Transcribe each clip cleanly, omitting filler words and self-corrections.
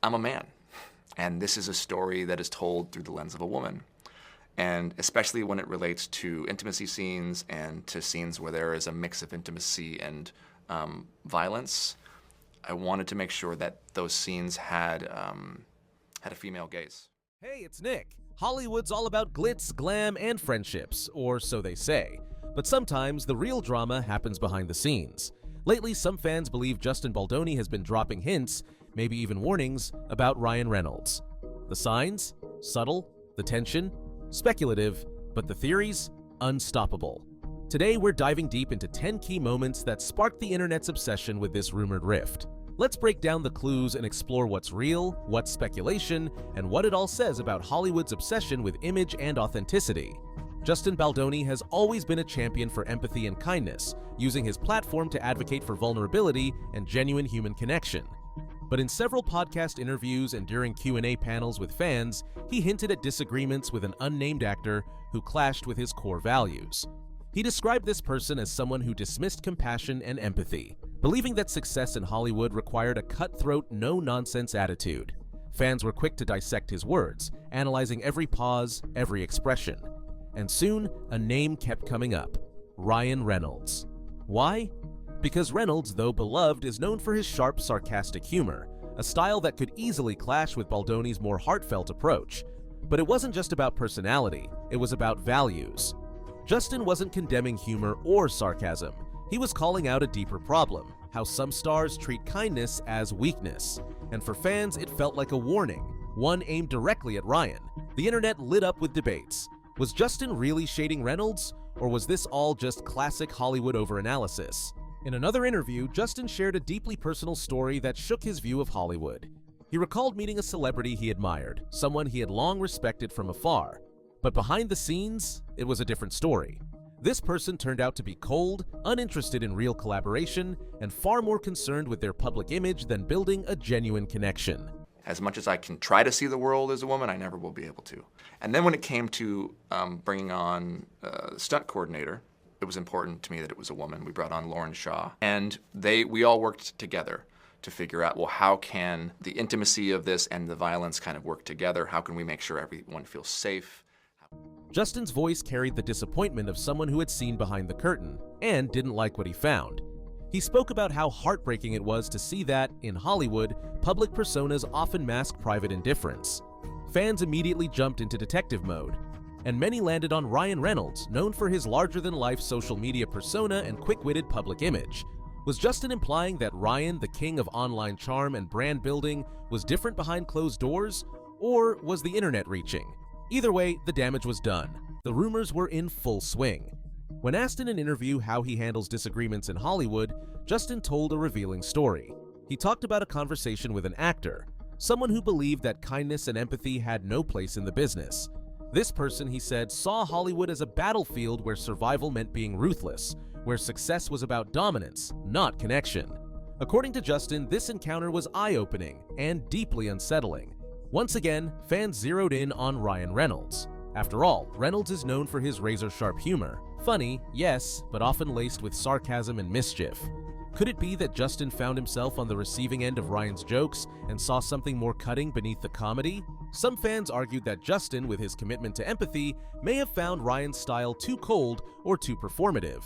I'm a man, and this is a story that is told through the lens of a woman. And especially when it relates to intimacy scenes and to scenes where there is a mix of intimacy and violence, I wanted to make sure that those scenes had a female gaze. Hey, it's Nick. Hollywood's all about glitz, glam, and friendships, or so they say. But sometimes the real drama happens behind the scenes. Lately, some fans believe Justin Baldoni has been dropping hints, maybe even warnings, about Ryan Reynolds. The signs? Subtle. The tension? Speculative. But the theories? Unstoppable. Today, we're diving deep into 10 key moments that sparked the internet's obsession with this rumored rift. Let's break down the clues and explore what's real, what's speculation, and what it all says about Hollywood's obsession with image and authenticity. Justin Baldoni has always been a champion for empathy and kindness, using his platform to advocate for vulnerability and genuine human connection. But in several podcast interviews and during Q&A panels with fans, he hinted at disagreements with an unnamed actor who clashed with his core values. He described this person as someone who dismissed compassion and empathy, believing that success in Hollywood required a cutthroat, no-nonsense attitude. Fans were quick to dissect his words, analyzing every pause, every expression. And soon, a name kept coming up: Ryan Reynolds. Why? Because Reynolds, though beloved, is known for his sharp, sarcastic humor, a style that could easily clash with Baldoni's more heartfelt approach. But it wasn't just about personality, it was about values. Justin wasn't condemning humor or sarcasm. He was calling out a deeper problem: how some stars treat kindness as weakness. And for fans, it felt like a warning, one aimed directly at Ryan. The internet lit up with debates. Was Justin really shading Reynolds, or was this all just classic Hollywood overanalysis? In another interview, Justin shared a deeply personal story that shook his view of Hollywood. He recalled meeting a celebrity he admired, someone he had long respected from afar. But behind the scenes, it was a different story. This person turned out to be cold, uninterested in real collaboration, and far more concerned with their public image than building a genuine connection. As much as I can try to see the world as a woman, I never will be able to. And then when it came to bringing on a stunt coordinator, it was important to me that it was a woman. We brought on Lauren Shaw, and we all worked together to figure out, well, how can the intimacy of this and the violence kind of work together? How can we make sure everyone feels safe? Justin's voice carried the disappointment of someone who had seen behind the curtain and didn't like what he found. He spoke about how heartbreaking it was to see that, in Hollywood, public personas often mask private indifference. Fans immediately jumped into detective mode, and many landed on Ryan Reynolds, known for his larger-than-life social media persona and quick-witted public image. Was Justin implying that Ryan, the king of online charm and brand building, was different behind closed doors? Or was the internet reaching? Either way, the damage was done. The rumors were in full swing. When asked in an interview how he handles disagreements in Hollywood, Justin told a revealing story. He talked about a conversation with an actor, someone who believed that kindness and empathy had no place in the business. This person, he said, saw Hollywood as a battlefield where survival meant being ruthless, where success was about dominance, not connection. According to Justin, this encounter was eye-opening and deeply unsettling. Once again, fans zeroed in on Ryan Reynolds. After all, Reynolds is known for his razor-sharp humor. Funny, yes, but often laced with sarcasm and mischief. Could it be that Justin found himself on the receiving end of Ryan's jokes and saw something more cutting beneath the comedy? Some fans argued that Justin, with his commitment to empathy, may have found Ryan's style too cold or too performative.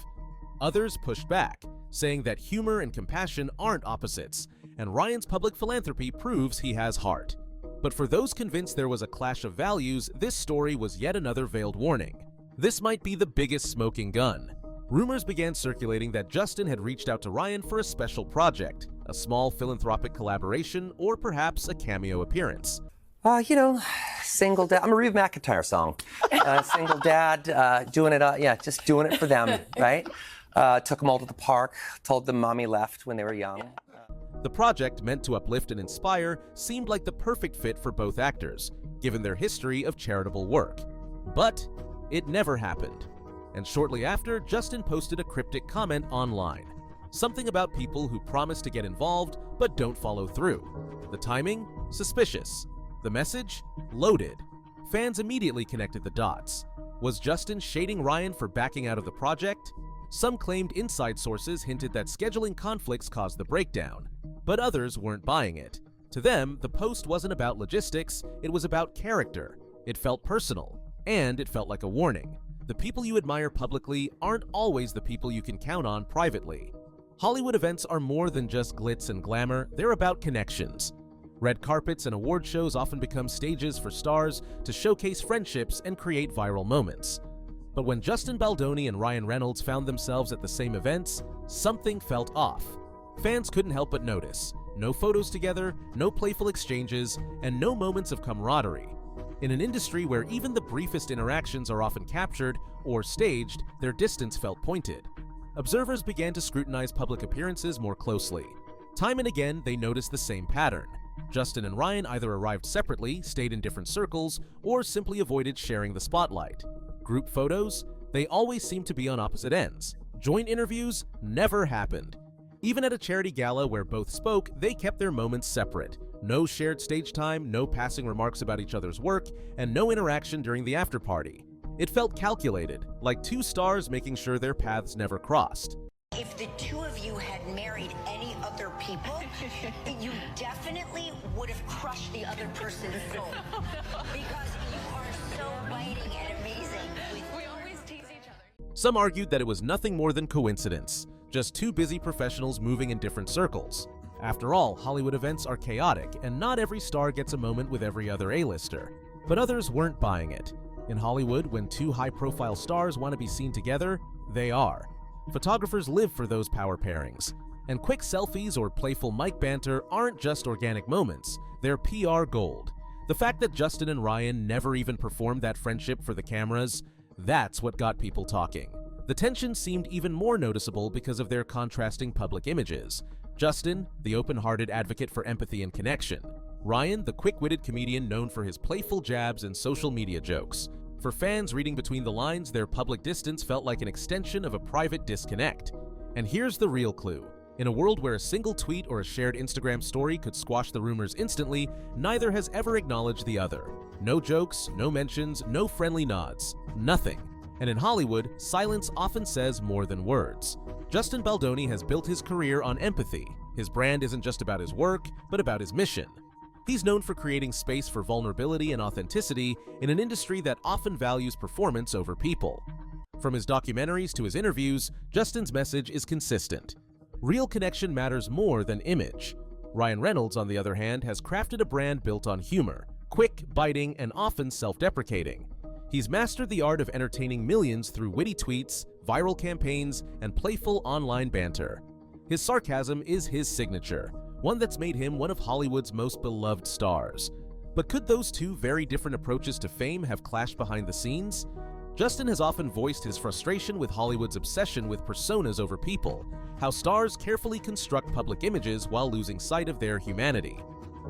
Others pushed back, saying that humor and compassion aren't opposites, and Ryan's public philanthropy proves he has heart. But for those convinced there was a clash of values, this story was yet another veiled warning. This might be the biggest smoking gun. Rumors began circulating that Justin had reached out to Ryan for a special project, a small philanthropic collaboration, or perhaps a cameo appearance. Single dad. I'm a Reeve McEntire song. Single dad, doing it, just doing it for them, right? Took them all to the park, told them mommy left when they were young. The project, meant to uplift and inspire, seemed like the perfect fit for both actors, given their history of charitable work. But it never happened. And shortly after, Justin posted a cryptic comment online. Something about people who promise to get involved but don't follow through. The timing? Suspicious. The message? Loaded. Fans immediately connected the dots. Was Justin shading Ryan for backing out of the project? Some claimed inside sources hinted that scheduling conflicts caused the breakdown, but others weren't buying it. To them, the post wasn't about logistics, it was about character. It felt personal, and it felt like a warning. The people you admire publicly aren't always the people you can count on privately. Hollywood events are more than just glitz and glamour, they're about connections. Red carpets and award shows often become stages for stars to showcase friendships and create viral moments. But when Justin Baldoni and Ryan Reynolds found themselves at the same events, something felt off. Fans couldn't help but notice. No photos together, no playful exchanges, and no moments of camaraderie. In an industry where even the briefest interactions are often captured or staged, their distance felt pointed. Observers began to scrutinize public appearances more closely. Time and again, they noticed the same pattern. Justin and Ryan either arrived separately, stayed in different circles, or simply avoided sharing the spotlight. Group photos? They always seemed to be on opposite ends. Joint interviews? Never happened. Even at a charity gala where both spoke, they kept their moments separate. No shared stage time, no passing remarks about each other's work, and no interaction during the after-party. It felt calculated, like two stars making sure their paths never crossed. If the two of you had married any other people, you definitely would have crushed the other person's soul. Because you are so biting and amazing. We always tease each other. Some argued that it was nothing more than coincidence, just two busy professionals moving in different circles. After all, Hollywood events are chaotic, and not every star gets a moment with every other A-lister. But others weren't buying it. In Hollywood, when two high-profile stars want to be seen together, they are. Photographers live for those power pairings. And quick selfies or playful mic banter aren't just organic moments, they're PR gold. The fact that Justin and Ryan never even performed that friendship for the cameras, that's what got people talking. The tension seemed even more noticeable because of their contrasting public images. Justin, the open-hearted advocate for empathy and connection. Ryan, the quick-witted comedian known for his playful jabs and social media jokes. For fans reading between the lines, their public distance felt like an extension of a private disconnect. And here's the real clue. In a world where a single tweet or a shared Instagram story could squash the rumors instantly, neither has ever acknowledged the other. No jokes, no mentions, no friendly nods. Nothing. And in Hollywood, silence often says more than words. Justin Baldoni has built his career on empathy. His brand isn't just about his work, but about his mission. He's known for creating space for vulnerability and authenticity in an industry that often values performance over people. From his documentaries to his interviews, Justin's message is consistent. Real connection matters more than image. Ryan Reynolds, on the other hand, has crafted a brand built on humor, quick, biting, and often self-deprecating. He's mastered the art of entertaining millions through witty tweets, viral campaigns, and playful online banter. His sarcasm is his signature, one that's made him one of Hollywood's most beloved stars. But could those two very different approaches to fame have clashed behind the scenes? Justin has often voiced his frustration with Hollywood's obsession with personas over people, how stars carefully construct public images while losing sight of their humanity.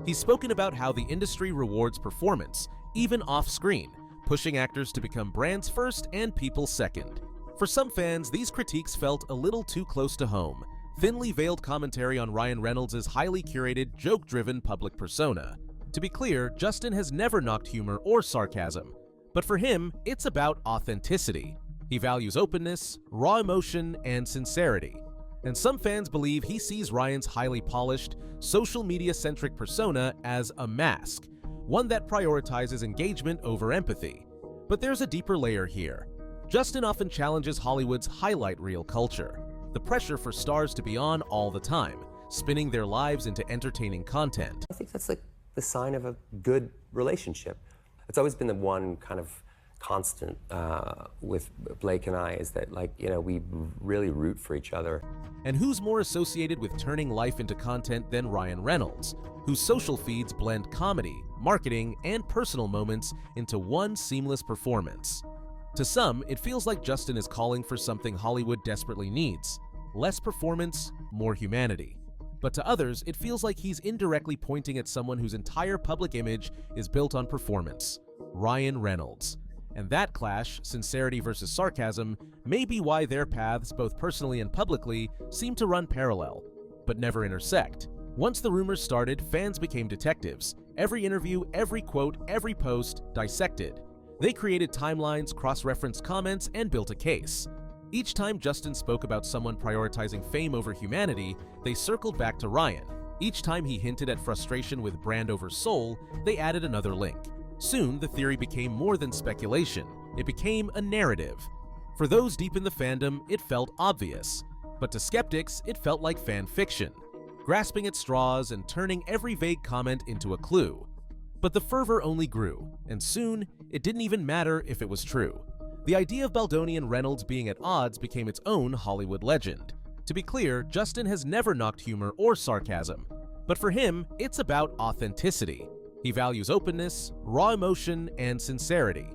He's spoken about how the industry rewards performance, even off-screen, pushing actors to become brands first and people second. For some fans, these critiques felt a little too close to home, thinly veiled commentary on Ryan Reynolds' highly curated, joke-driven public persona. To be clear, Justin has never knocked humor or sarcasm, but for him, it's about authenticity. He values openness, raw emotion, and sincerity. And some fans believe he sees Ryan's highly polished, social media-centric persona as a mask, one that prioritizes engagement over empathy. But there's a deeper layer here. Justin often challenges Hollywood's highlight reel culture, the pressure for stars to be on all the time, spinning their lives into entertaining content. I think that's like the sign of a good relationship. It's always been the one kind of constant with Blake and I is that, like, you know, we really root for each other. And who's more associated with turning life into content than Ryan Reynolds, whose social feeds blend comedy, marketing, and personal moments into one seamless performance? To some, it feels like Justin is calling for something Hollywood desperately needs: less performance, more humanity. But to others, it feels like he's indirectly pointing at someone whose entire public image is built on performance: Ryan Reynolds. And that clash, sincerity versus sarcasm, may be why their paths, both personally and publicly, seem to run parallel, but never intersect. Once the rumors started, fans became detectives. Every interview, every quote, every post dissected. They created timelines, cross-referenced comments, and built a case. Each time Justin spoke about someone prioritizing fame over humanity, they circled back to Ryan. Each time he hinted at frustration with brand over soul, they added another link. Soon, the theory became more than speculation. It became a narrative. For those deep in the fandom, it felt obvious. But to skeptics, it felt like fan fiction, grasping at straws and turning every vague comment into a clue. But the fervor only grew, and soon, it didn't even matter if it was true. The idea of Baldoni and Reynolds being at odds became its own Hollywood legend. To be clear, Justin has never knocked humor or sarcasm, but for him, it's about authenticity. He values openness, raw emotion, and sincerity.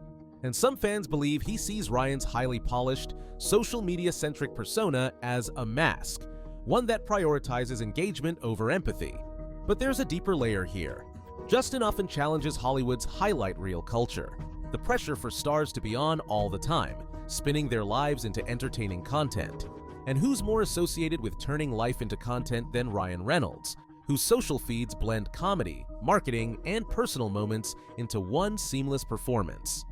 And some fans believe he sees Ryan's highly polished, social media-centric persona as a mask, one that prioritizes engagement over empathy. But there's a deeper layer here. Justin often challenges Hollywood's highlight reel culture, the pressure for stars to be on all the time, spinning their lives into entertaining content. And who's more associated with turning life into content than Ryan Reynolds, whose social feeds blend comedy, marketing, and personal moments into one seamless performance?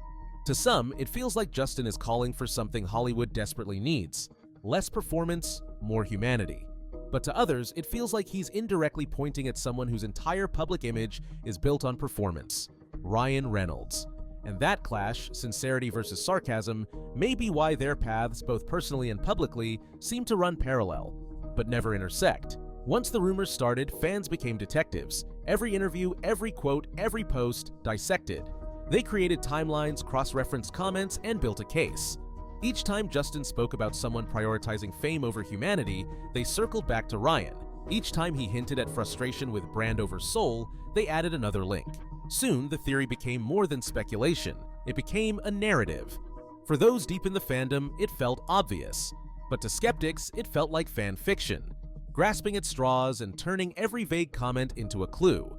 To some, it feels like Justin is calling for something Hollywood desperately needs: less performance, more humanity. But to others, it feels like he's indirectly pointing at someone whose entire public image is built on performance: Ryan Reynolds. And that clash, sincerity versus sarcasm, may be why their paths, both personally and publicly, seem to run parallel, but never intersect. Once the rumors started, fans became detectives. Every interview, every quote, every post dissected. They created timelines, cross-referenced comments, and built a case. Each time Justin spoke about someone prioritizing fame over humanity, they circled back to Ryan. Each time he hinted at frustration with brand over soul, they added another link. Soon, the theory became more than speculation. It became a narrative. For those deep in the fandom, it felt obvious. But to skeptics, it felt like fan fiction, grasping at straws and turning every vague comment into a clue.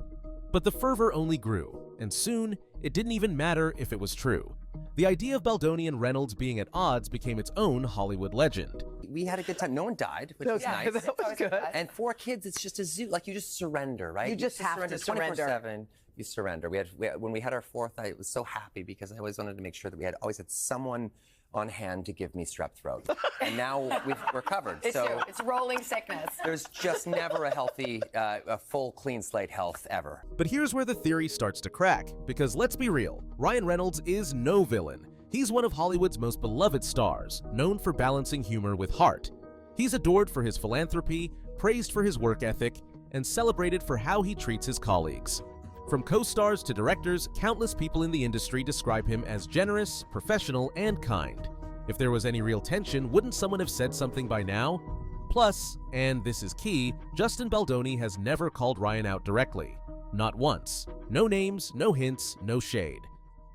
But the fervor only grew, and soon, it didn't even matter if it was true. The idea of Baldoni and Reynolds being at odds became its own Hollywood legend. We had a good time. No one died, which was nice. That was good. And 4 kids, it's just a zoo. Like, you just surrender, right? You just have to surrender. 24/7, you surrender. When we had our 4th, I was so happy because I always wanted to make sure that we always had someone on hand to give me strep throat. And now we're covered. It's rolling sickness. There's just never a healthy, a full clean slate health ever. But here's where the theory starts to crack, because let's be real, Ryan Reynolds is no villain. He's one of Hollywood's most beloved stars, known for balancing humor with heart. He's adored for his philanthropy, praised for his work ethic, and celebrated for how he treats his colleagues. From co-stars to directors, countless people in the industry describe him as generous, professional, and kind. If there was any real tension, wouldn't someone have said something by now? Plus, and this is key, Justin Baldoni has never called Ryan out directly. Not once. No names, no hints, no shade.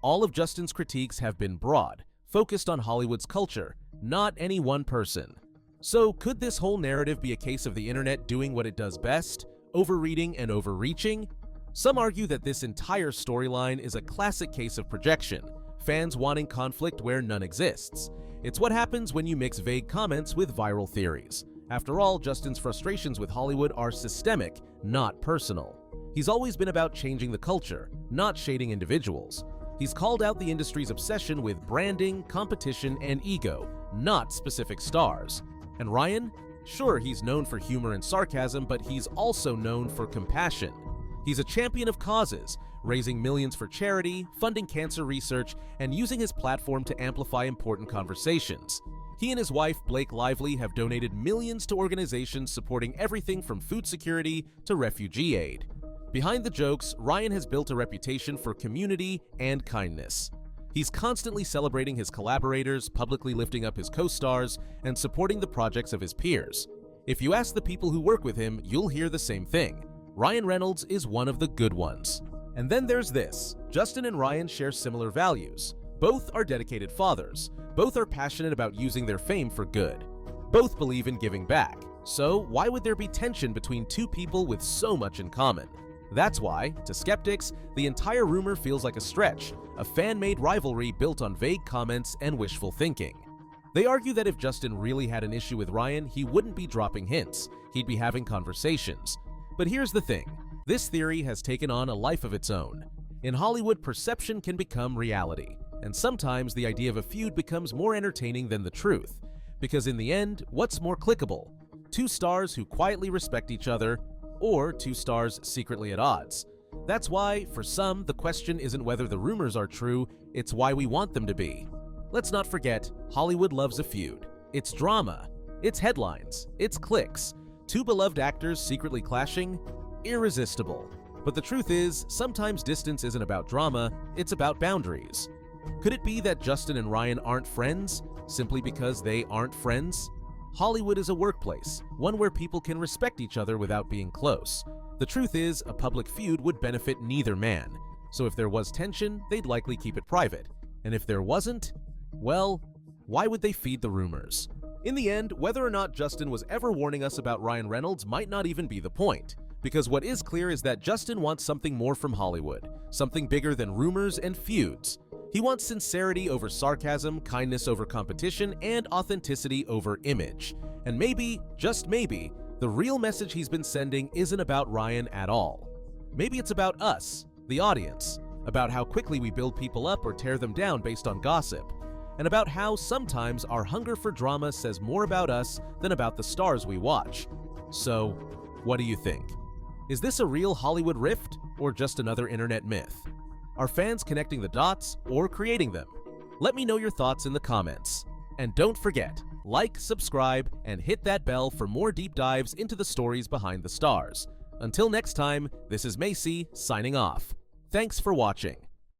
All of Justin's critiques have been broad, focused on Hollywood's culture, not any one person. So could this whole narrative be a case of the internet doing what it does best, overreading and overreaching? Some argue that this entire storyline is a classic case of projection, fans wanting conflict where none exists. It's what happens when you mix vague comments with viral theories. After all, Justin's frustrations with Hollywood are systemic, not personal. He's always been about changing the culture, not shading individuals. He's called out the industry's obsession with branding, competition, and ego, not specific stars. And Ryan? Sure, he's known for humor and sarcasm, but he's also known for compassion. He's a champion of causes, raising millions for charity, funding cancer research, and using his platform to amplify important conversations. He and his wife, Blake Lively, have donated millions to organizations supporting everything from food security to refugee aid. Behind the jokes, Ryan has built a reputation for community and kindness. He's constantly celebrating his collaborators, publicly lifting up his co-stars, and supporting the projects of his peers. If you ask the people who work with him, you'll hear the same thing. Ryan Reynolds is one of the good ones. And then there's this. Justin and Ryan share similar values. Both are dedicated fathers. Both are passionate about using their fame for good. Both believe in giving back. So why would there be tension between two people with so much in common? That's why, to skeptics, the entire rumor feels like a stretch, a fan-made rivalry built on vague comments and wishful thinking. They argue that if Justin really had an issue with Ryan, he wouldn't be dropping hints, he'd be having conversations. But here's the thing, this theory has taken on a life of its own. In Hollywood, perception can become reality, and sometimes the idea of a feud becomes more entertaining than the truth. Because in the end, what's more clickable? Two stars who quietly respect each other, or two stars secretly at odds. That's why, for some, the question isn't whether the rumors are true, it's why we want them to be. Let's not forget, Hollywood loves a feud. It's drama, it's headlines, it's clicks. Two beloved actors secretly clashing? Irresistible. But the truth is, sometimes distance isn't about drama, it's about boundaries. Could it be that Justin and Ryan aren't friends, simply because they aren't friends? Hollywood is a workplace, one where people can respect each other without being close. The truth is, a public feud would benefit neither man. So if there was tension, they'd likely keep it private. And if there wasn't, well, why would they feed the rumors? In the end, whether or not Justin was ever warning us about Ryan Reynolds might not even be the point. Because what is clear is that Justin wants something more from Hollywood, something bigger than rumors and feuds. He wants sincerity over sarcasm, kindness over competition, and authenticity over image. And maybe, just maybe, the real message he's been sending isn't about Ryan at all. Maybe it's about us, the audience, about how quickly we build people up or tear them down based on gossip, and about how sometimes our hunger for drama says more about us than about the stars we watch. So, what do you think? Is this a real Hollywood rift, or just another internet myth? Are fans connecting the dots, or creating them? Let me know your thoughts in the comments. And don't forget, like, subscribe, and hit that bell for more deep dives into the stories behind the stars. Until next time, this is Macy, signing off. Thanks for watching.